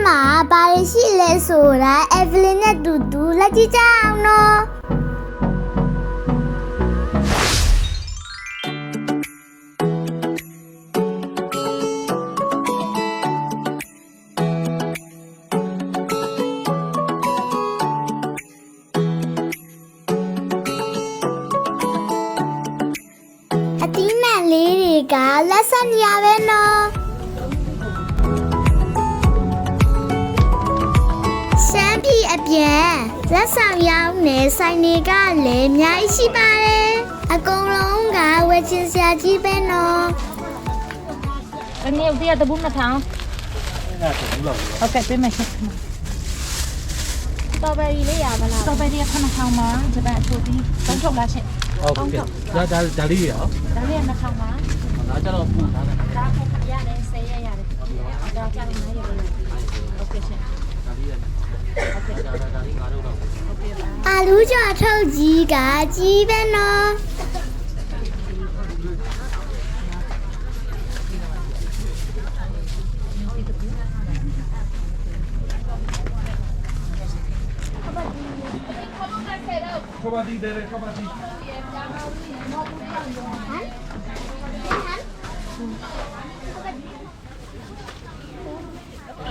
မှာဘာလို့ရှိလဲဆိုတာ Evelyn နဲ့တူတူလက်ကြည့်ကြအောင်နော်အတီးမှန်လေးတွေကလက်ဆက်နေရပဲနော်ရှမ်းပြည်အပြန်လက်ဆောင်ရောက်နေဆိုင်တွေကလည်းအများကြီးရှိပါတယ်အကုန်လုံးကဝယ်ချင်စရာကြီးပဲနော်อันนี้เอาที่ตะบุ้มนะทางโอเคเป็นไหมสตรอเบอรี่လေးရပါလားစตรอเบอรี่ခဏထောင်မှာဂျပန်အချိုတီသုံးထုတ်လားချက်ဟုတ်ကဲ့ဒါလေးရောဒါလေးကနှထောင်မှာဒါကြတော့ပူထားတယ်ဒါကရတယ်ဆေးရတယ်ဒါကြတော့9ရတယ်โอเคချက်ဒါလေးရโอเคဒါလေး9တော့โอเคပါအာလူးကြော်ထုတ်ကြီးကကြီးပဲနော်ခဘာတီတယ်ခဘာတီ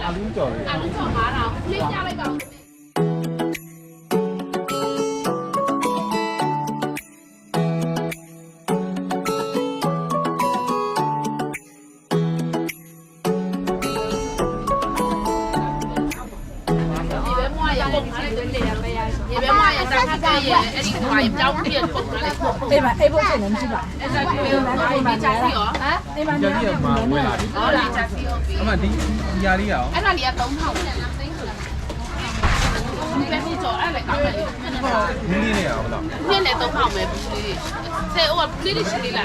အာလူးကြော်5000လေးပြလိုက်ပါ你别骂人，咱看这也，哎，你话也不叫别人捧了嘞。အေးပါအေးဖို့ချက်နေမရှိပါ哎，咱这个妈也没加西哦，啊，အေးပါ ကြည့်ရမှာဝဲလာပြီ 哦，你加西哦。အမဒီရာလေးရော哎，那你也懂好，你别不走，哎，来搞没？နင်းနေရအောင်လား 面来懂好没？不是，这我你的是你啦。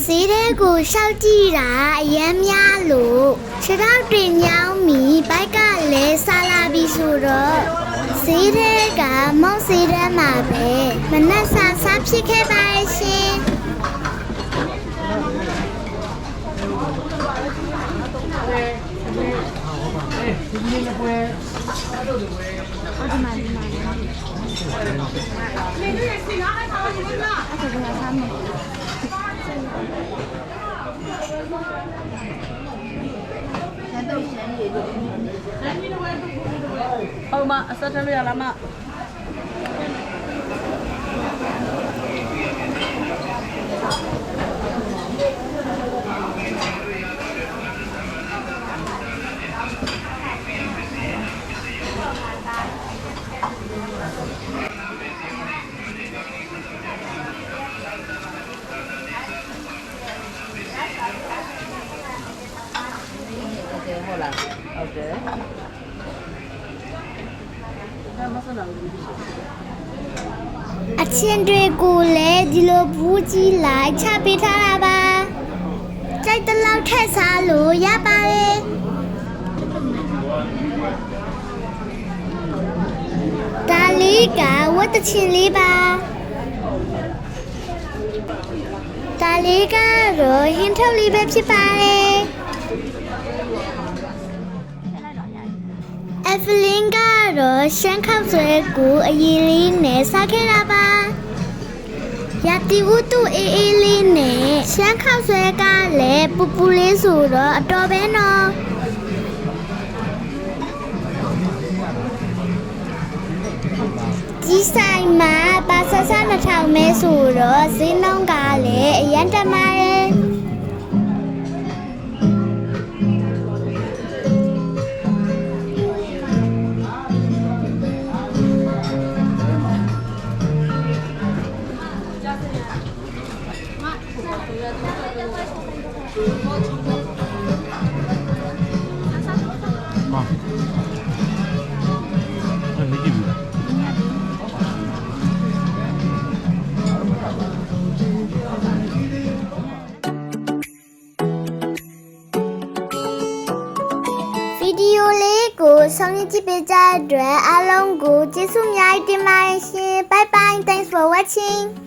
ဈေးထဲကိုရှောက်ကြည့်တာအရမ်းများလို့ခြေထောက်တွေညောင်းပြီးဘိုက်ကလည်းဆာလာပြီးဆိုတော့ဈေးထဲကမုံဈေးထဲမှာပဲမနက်စာစားဖြစ်ခဲ့ပါရဲ့ရှင်ဟုတ်မအဆက်ထလို့ရလားမဟုတ်လားဟုတ်တယ်အချင်းတွေကိုလည်းဒီလိုဘူးကြီးလိုက်ချပေးထားတာပါကြိုက်တဲ့လောက်ထက်စားလို့ရပါတယ်ဒါလေးကဝတ်တချင်လေးပါဒါလေးကတော့ဟင်းထုတ်လေးပဲဖြစ်ပါတယ် Evelyn ကတော့ရှမ်းခောက်ဆွဲကိုအရေးလေးနဲ့စားခဲ့တာပါရတီဦးတူအေးအေးလေးနဲ့ရှမ်းခောက်ဆွဲကလည်းပူပူလေးဆိုတော့အတော်ပဲနော်ဒီဆိုင်မှာပါဆဆ2000မဲဆိုတော့ဈေးနှုန်းကလည်းအရန်တက်ပါတယ် ဒီယိုလေးကိုဆောင်ရွက်ကြည့်ပေးကြတဲ့အတွက်အားလုံးကိုကျေးဇူးအများကြီးတင်ပါတယ်ရှင် Bye bye thanks for watching